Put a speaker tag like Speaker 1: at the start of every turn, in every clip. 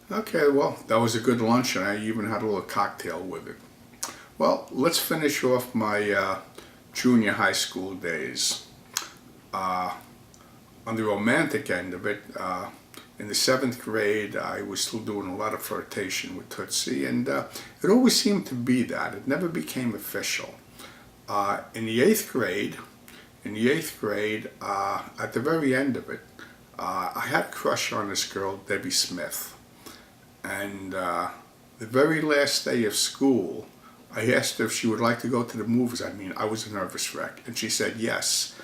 Speaker 1: Okay, well, that was a good lunch, and I even had a little cocktail with it. Well, let's finish off my junior high school days. Uh, on the romantic end of it, in the seventh grade, I was still doing a lot of flirtation with Tootsie, and it always seemed to be that. It never became official. In the eighth grade, at the very end of it, I had a crush on this girl, Debbie Smith. And the very last day of school, I asked her if she would like to go to the movies. I mean, I was a nervous wreck. And she said yes.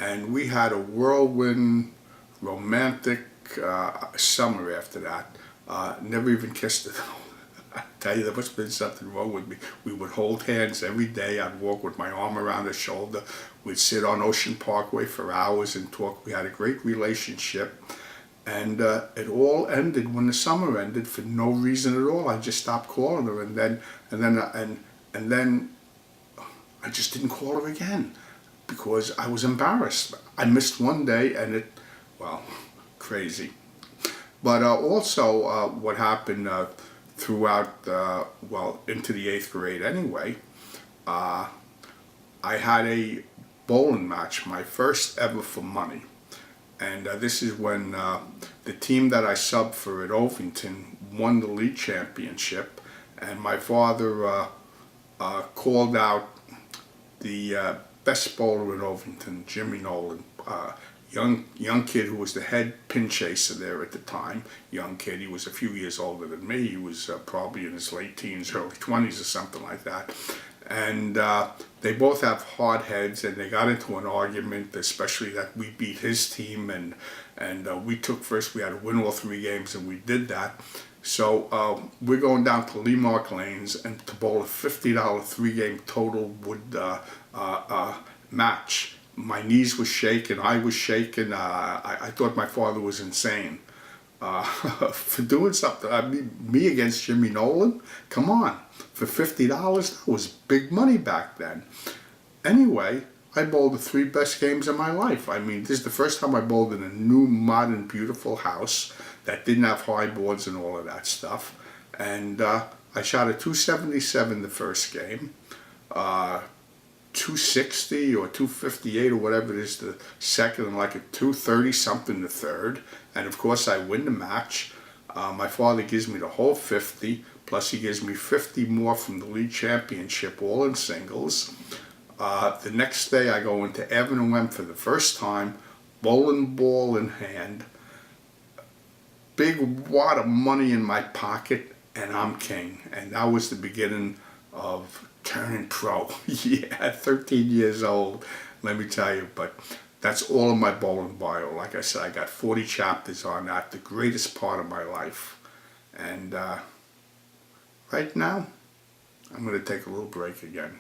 Speaker 1: And we had a whirlwind, romantic summer after that. Never even kissed her though. I tell you, there must have been something wrong with me. We would hold hands every day. I'd walk with my arm around her shoulder. We'd sit on Ocean Parkway for hours and talk. We had a great relationship. And it all ended when the summer ended for no reason at all. I just stopped calling her, and then I just didn't call her again because I was embarrassed. I missed one day, and well, crazy. But also, what happened throughout, into the eighth grade anyway, I had a bowling match, my first ever for money. And this is when the team that I subbed for at Ovington won the league championship, and my father called out the best bowler in Ovington, Jimmy Nolan, young kid who was the head pin chaser there at the time. Young kid, he was a few years older than me. He was probably in his late teens, early 20s or something like that. And they both have hard heads, and they got into an argument, especially that we beat his team, and we took first. We had to win all three games, and we did that. So we're going down to Lee Mark Lanes and to bowl a $50 three-game total wood match. My knees were shaking, I was shaking. I thought my father was insane for doing something. I mean, me against Jimmy Nolan? Come on. For $50, that was big money back then. Anyway, I bowled the three best games of my life. I mean, this is the first time I bowled in a new, modern, beautiful house that didn't have high boards and all of that stuff. And I shot a 277 the first game, 260 or 258 or whatever it is the second, and like a 230 something the third. And of course, I win the match. My father gives me the whole 50, plus he gives me 50 more from the league championship, all in singles. The next day I go into Avenue M for the first time, bowling ball in hand, big wad of money in my pocket, and I'm king. And that was the beginning of turning pro. Yeah, 13 years old, let me tell you. But that's all of my bowling bio. Like I said, I got 40 chapters on that, the greatest part of my life. And right now, I'm going to take a little break again.